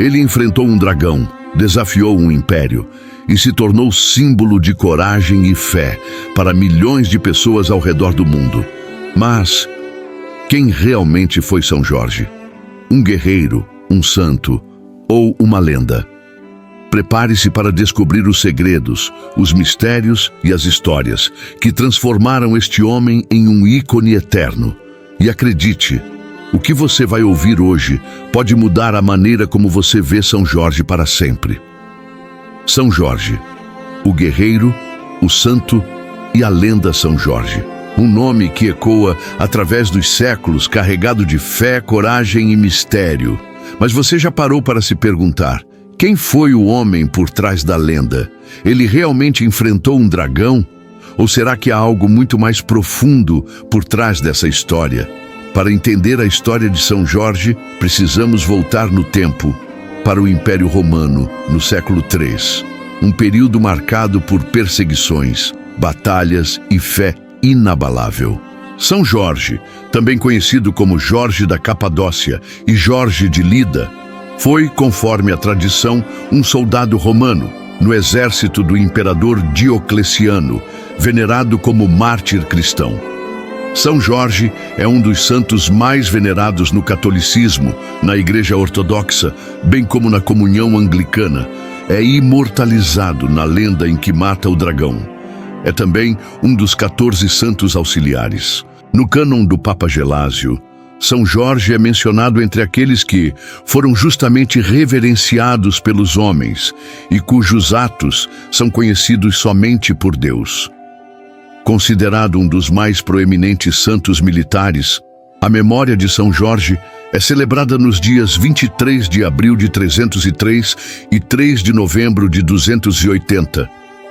Ele enfrentou um dragão, desafiou um império e se tornou símbolo de coragem e fé para milhões de pessoas ao redor do mundo. Mas quem realmente foi São Jorge? Um guerreiro, um santo ou uma lenda? Prepare-se para descobrir os segredos, os mistérios e as histórias que transformaram este homem em um ícone eterno. E acredite, o que você vai ouvir hoje pode mudar a maneira como você vê São Jorge para sempre. São Jorge, o guerreiro, o santo e a lenda São Jorge. Um nome que ecoa através dos séculos, carregado de fé, coragem e mistério. Mas você já parou para se perguntar: quem foi o homem por trás da lenda? Ele realmente enfrentou um dragão? Ou será que há algo muito mais profundo por trás dessa história? Para entender a história de São Jorge, precisamos voltar no tempo, para o Império Romano, no século III. Um período marcado por perseguições, batalhas e fé inabalável. São Jorge, também conhecido como Jorge da Capadócia e Jorge de Lida, foi, conforme a tradição, um soldado romano no exército do imperador Diocleciano, venerado como mártir cristão. São Jorge é um dos santos mais venerados no catolicismo, na Igreja Ortodoxa, bem como na comunhão anglicana. É imortalizado na lenda em que mata o dragão. É também um dos 14 santos auxiliares. No cânon do Papa Gelásio, São Jorge é mencionado entre aqueles que foram justamente reverenciados pelos homens e cujos atos são conhecidos somente por Deus. Considerado um dos mais proeminentes santos militares, a memória de São Jorge é celebrada nos dias 23 de abril de 303 e 3 de novembro de 280.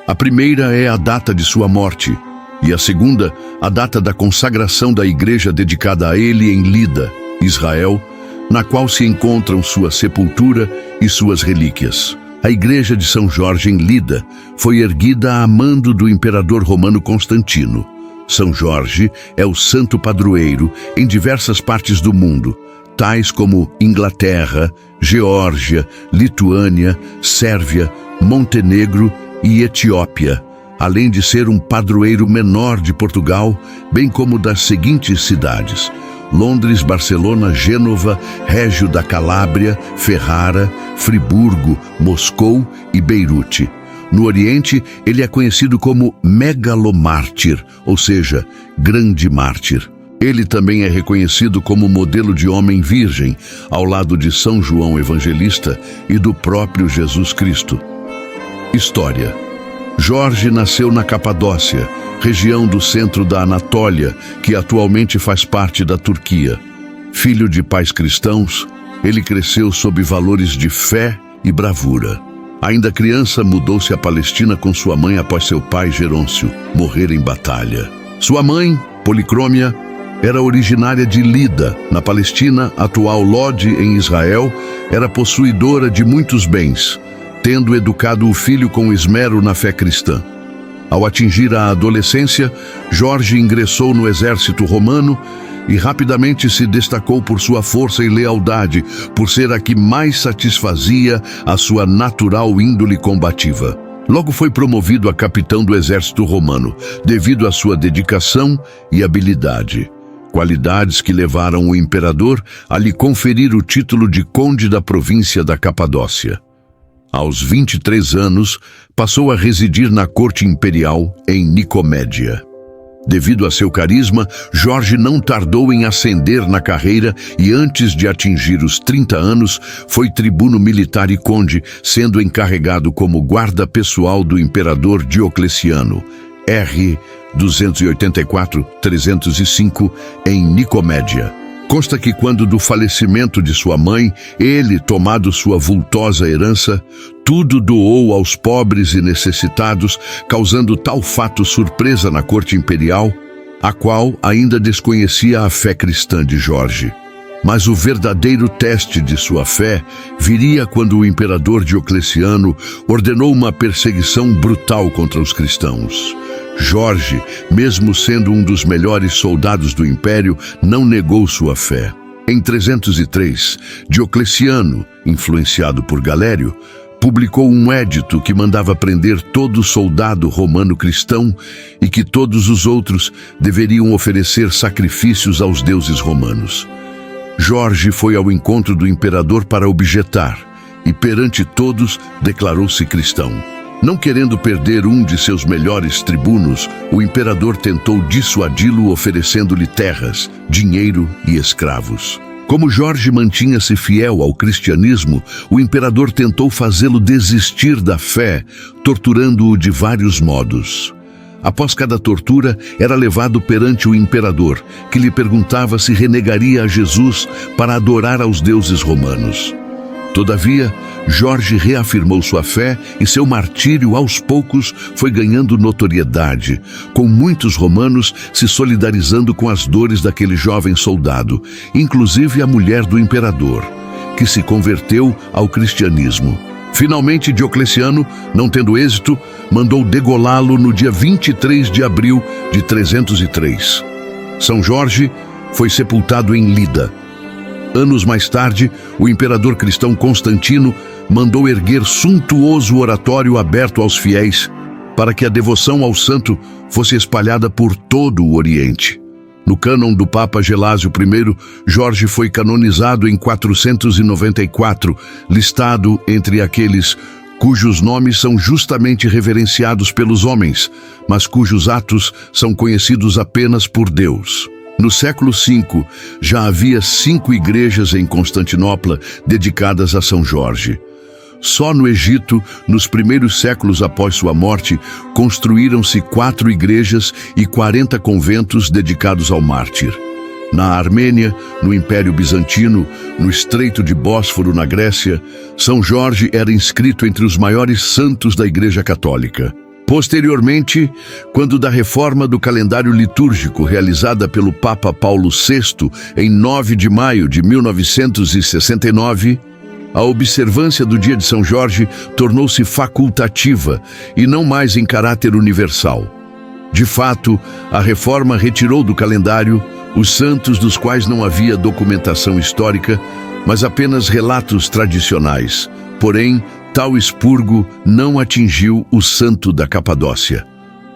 A primeira é a data de sua morte, e a segunda, a data da consagração da igreja dedicada a ele em Lida, Israel, na qual se encontram sua sepultura e suas relíquias. A igreja de São Jorge em Lida foi erguida a mando do imperador romano Constantino. São Jorge é o santo padroeiro em diversas partes do mundo, tais como Inglaterra, Geórgia, Lituânia, Sérvia, Montenegro e Etiópia, além de ser um padroeiro menor de Portugal, bem como das seguintes cidades: Londres, Barcelona, Gênova, Régio da Calábria, Ferrara, Friburgo, Moscou e Beirute. No Oriente, ele é conhecido como megalomártir, ou seja, grande mártir. Ele também é reconhecido como modelo de homem virgem, ao lado de São João Evangelista e do próprio Jesus Cristo. História: Jorge nasceu na Capadócia, região do centro da Anatólia, que atualmente faz parte da Turquia. Filho de pais cristãos, ele cresceu sob valores de fé e bravura. Ainda criança, mudou-se à Palestina com sua mãe após seu pai, Gerôncio, morrer em batalha. Sua mãe, Policrômia, era originária de Lida, na Palestina, atual Lode, em Israel, era possuidora de muitos bens, tendo educado o filho com esmero na fé cristã. Ao atingir a adolescência, Jorge ingressou no exército romano e rapidamente se destacou por sua força e lealdade, por ser a que mais satisfazia a sua natural índole combativa. Logo foi promovido a capitão do exército romano, devido à sua dedicação e habilidade. Qualidades que levaram o imperador a lhe conferir o título de conde da província da Capadócia. Aos 23 anos, passou a residir na corte imperial em Nicomédia. Devido a seu carisma, Jorge não tardou em ascender na carreira e antes de atingir os 30 anos, foi tribuno militar e conde, sendo encarregado como guarda pessoal do imperador Diocleciano, R. 284-305, em Nicomédia. Consta que quando do falecimento de sua mãe, ele, tomado sua vultosa herança, tudo doou aos pobres e necessitados, causando tal fato surpresa na corte imperial, a qual ainda desconhecia a fé cristã de Jorge. Mas o verdadeiro teste de sua fé viria quando o imperador Diocleciano ordenou uma perseguição brutal contra os cristãos. Jorge, mesmo sendo um dos melhores soldados do império, não negou sua fé. Em 303, Diocleciano, influenciado por Galério, publicou um édito que mandava prender todo soldado romano cristão e que todos os outros deveriam oferecer sacrifícios aos deuses romanos. Jorge foi ao encontro do imperador para objetar e, perante todos, declarou-se cristão. Não querendo perder um de seus melhores tribunos, o imperador tentou dissuadi-lo oferecendo-lhe terras, dinheiro e escravos. Como Jorge mantinha-se fiel ao cristianismo, o imperador tentou fazê-lo desistir da fé, torturando-o de vários modos. Após cada tortura, era levado perante o imperador, que lhe perguntava se renegaria a Jesus para adorar aos deuses romanos. Todavia, Jorge reafirmou sua fé e seu martírio, aos poucos, foi ganhando notoriedade, com muitos romanos se solidarizando com as dores daquele jovem soldado, inclusive a mulher do imperador, que se converteu ao cristianismo. Finalmente, Diocleciano, não tendo êxito, mandou degolá-lo no dia 23 de abril de 303. São Jorge foi sepultado em Lida. Anos mais tarde, o imperador cristão Constantino mandou erguer suntuoso oratório aberto aos fiéis para que a devoção ao santo fosse espalhada por todo o Oriente. No cânon do Papa Gelásio I, Jorge foi canonizado em 494, listado entre aqueles cujos nomes são justamente reverenciados pelos homens, mas cujos atos são conhecidos apenas por Deus. No século V, já havia 5 igrejas em Constantinopla dedicadas a São Jorge. Só no Egito, nos primeiros séculos após sua morte, construíram-se 4 igrejas e 40 conventos dedicados ao mártir. Na Armênia, no Império Bizantino, no Estreito de Bósforo, na Grécia, São Jorge era inscrito entre os maiores santos da Igreja Católica. Posteriormente, quando da reforma do calendário litúrgico realizada pelo Papa Paulo VI em 9 de maio de 1969, a observância do Dia de São Jorge tornou-se facultativa e não mais em caráter universal. De fato, a reforma retirou do calendário os santos dos quais não havia documentação histórica, mas apenas relatos tradicionais. Porém, tal expurgo não atingiu o santo da Capadócia.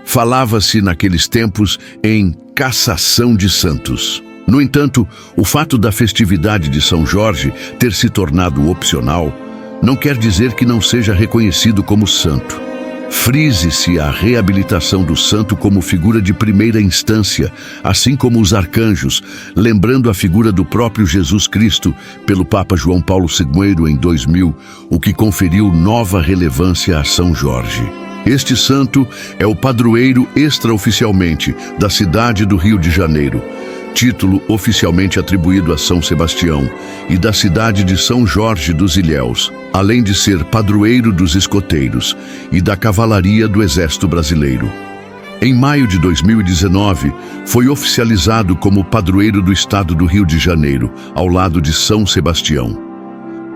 Falava-se naqueles tempos em cassação de santos. No entanto, o fato da festividade de São Jorge ter se tornado opcional não quer dizer que não seja reconhecido como santo. Frise-se a reabilitação do santo como figura de primeira instância, assim como os arcanjos, lembrando a figura do próprio Jesus Cristo pelo Papa João Paulo II em 2000, o que conferiu nova relevância a São Jorge. Este santo é o padroeiro extraoficialmente da cidade do Rio de Janeiro, título oficialmente atribuído a São Sebastião, e da cidade de São Jorge dos Ilhéus, além de ser padroeiro dos escoteiros e da cavalaria do Exército Brasileiro. Em maio de 2019, foi oficializado como padroeiro do estado do Rio de Janeiro, ao lado de São Sebastião.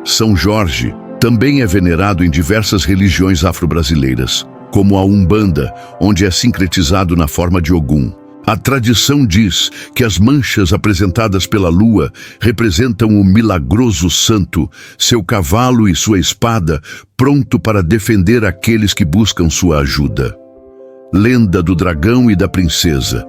São Jorge também é venerado em diversas religiões afro-brasileiras, como a Umbanda, onde é sincretizado na forma de Ogum. A tradição diz que as manchas apresentadas pela lua representam o milagroso santo, seu cavalo e sua espada, pronto para defender aqueles que buscam sua ajuda. Lenda do dragão e da princesa.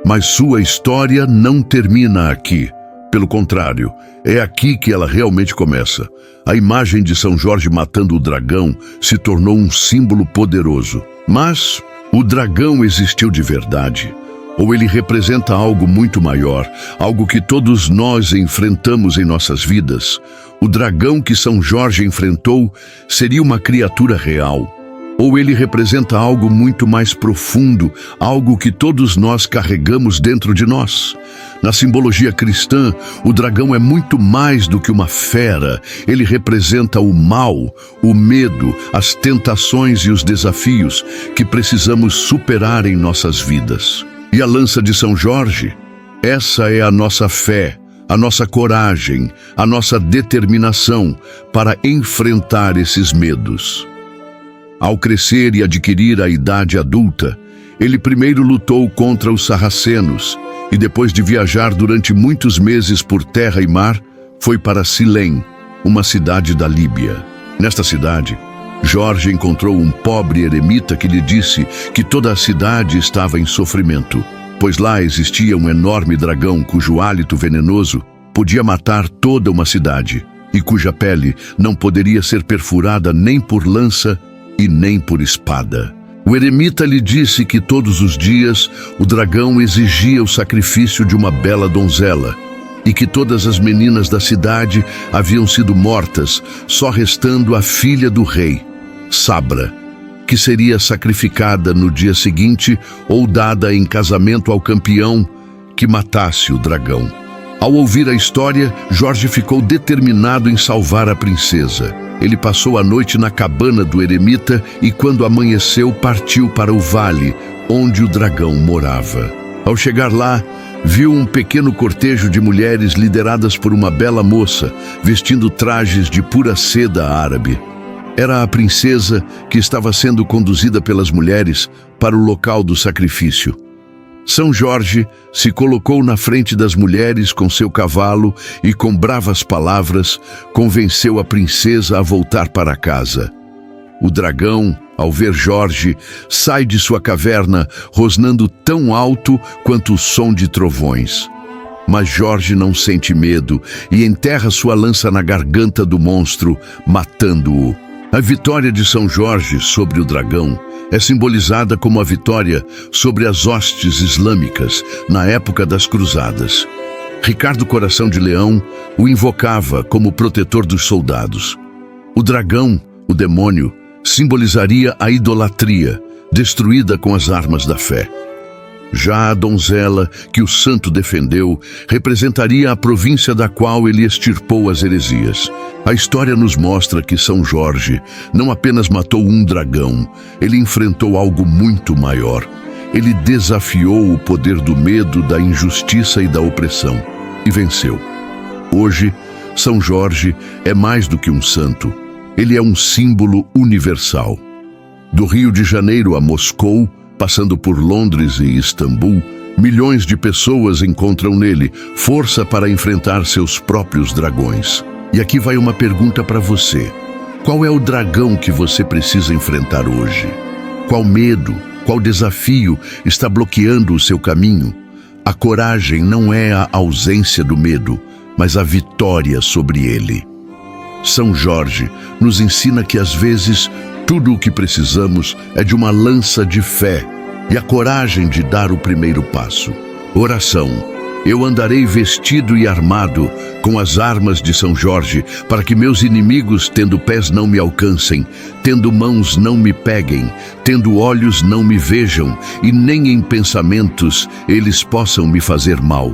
Mas sua história não termina aqui. Pelo contrário, é aqui que ela realmente começa. A imagem de São Jorge matando o dragão se tornou um símbolo poderoso. Mas o dragão existiu de verdade. Ou ele representa algo muito maior, algo que todos nós enfrentamos em nossas vidas? O dragão que São Jorge enfrentou seria uma criatura real? Ou ele representa algo muito mais profundo, algo que todos nós carregamos dentro de nós? Na simbologia cristã, o dragão é muito mais do que uma fera. Ele representa o mal, o medo, as tentações e os desafios que precisamos superar em nossas vidas. E a lança de São Jorge? Essa é a nossa fé, a nossa coragem, a nossa determinação para enfrentar esses medos. Ao crescer e adquirir a idade adulta, Ele primeiro lutou contra os sarracenos e depois de viajar durante muitos meses por terra e mar, foi para Silém, uma cidade da Líbia. Nesta cidade, Jorge encontrou um pobre eremita que lhe disse que toda a cidade estava em sofrimento, pois lá existia um enorme dragão cujo hálito venenoso podia matar toda uma cidade e cuja pele não poderia ser perfurada nem por lança e nem por espada. O eremita lhe disse que todos os dias o dragão exigia o sacrifício de uma bela donzela e que todas as meninas da cidade haviam sido mortas, só restando a filha do rei, Sabra, que seria sacrificada no dia seguinte ou dada em casamento ao campeão que matasse o dragão. Ao ouvir a história, Jorge ficou determinado em salvar a princesa. Ele passou a noite na cabana do eremita e, quando amanheceu, partiu para o vale onde o dragão morava. Ao chegar lá, viu um pequeno cortejo de mulheres lideradas por uma bela moça, vestindo trajes de pura seda árabe. Era a princesa que estava sendo conduzida pelas mulheres para o local do sacrifício. São Jorge se colocou na frente das mulheres com seu cavalo e, com bravas palavras, convenceu a princesa a voltar para casa. O dragão, ao ver Jorge, sai de sua caverna rosnando tão alto quanto o som de trovões. Mas Jorge não sente medo e enterra sua lança na garganta do monstro, matando-o. A vitória de São Jorge sobre o dragão é simbolizada como a vitória sobre as hostes islâmicas na época das cruzadas. Ricardo Coração de Leão o invocava como protetor dos soldados. O dragão, o demônio, simbolizaria a idolatria, destruída com as armas da fé. Já a donzela que o santo defendeu representaria a província da qual ele extirpou as heresias. A história nos mostra que São Jorge não apenas matou um dragão, ele enfrentou algo muito maior. Ele desafiou o poder do medo, da injustiça e da opressão, e venceu. Hoje, São Jorge é mais do que um santo. Ele é um símbolo universal. Do Rio de Janeiro a Moscou, passando por Londres e Istambul, milhões de pessoas encontram nele força para enfrentar seus próprios dragões. E aqui vai uma pergunta para você. Qual é o dragão que você precisa enfrentar hoje? Qual medo, qual desafio está bloqueando o seu caminho? A coragem não é a ausência do medo, mas a vitória sobre ele. São Jorge nos ensina que às vezes tudo o que precisamos é de uma lança de fé e a coragem de dar o primeiro passo. Oração. Eu andarei vestido e armado com as armas de São Jorge, para que meus inimigos, tendo pés, não me alcancem, tendo mãos, não me peguem, tendo olhos, não me vejam, e nem em pensamentos eles possam me fazer mal.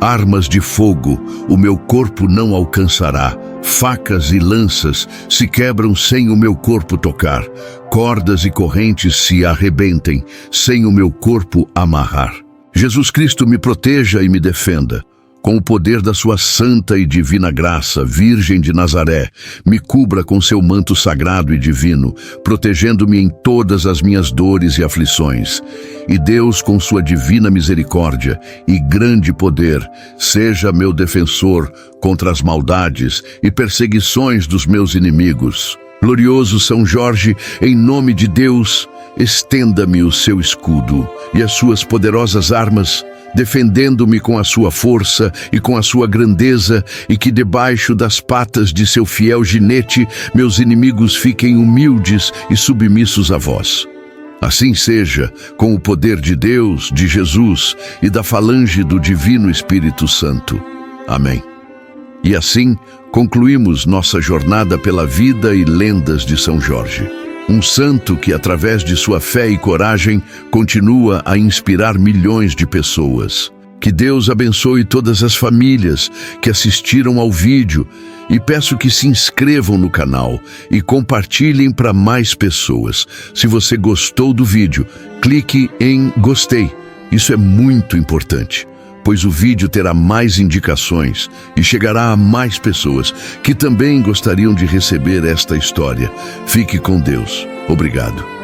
Armas de fogo o meu corpo não alcançará, facas e lanças se quebram sem o meu corpo tocar, cordas e correntes se arrebentem sem o meu corpo amarrar. Jesus Cristo me proteja e me defenda. Com o poder da sua santa e divina graça, Virgem de Nazaré, me cubra com seu manto sagrado e divino, protegendo-me em todas as minhas dores e aflições. E Deus, com sua divina misericórdia e grande poder, seja meu defensor contra as maldades e perseguições dos meus inimigos. Glorioso São Jorge, em nome de Deus, estenda-me o seu escudo e as suas poderosas armas, defendendo-me com a sua força e com a sua grandeza, e que debaixo das patas de seu fiel ginete meus inimigos fiquem humildes e submissos a vós. Assim seja, com o poder de Deus, de Jesus e da falange do Divino Espírito Santo. Amém. E assim concluímos nossa jornada pela vida e lendas de São Jorge. Um santo que, através de sua fé e coragem, continua a inspirar milhões de pessoas. Que Deus abençoe todas as famílias que assistiram ao vídeo e peço que se inscrevam no canal e compartilhem para mais pessoas. Se você gostou do vídeo, clique em gostei. Isso é muito importante, pois o vídeo terá mais indicações e chegará a mais pessoas que também gostariam de receber esta história. Fique com Deus. Obrigado.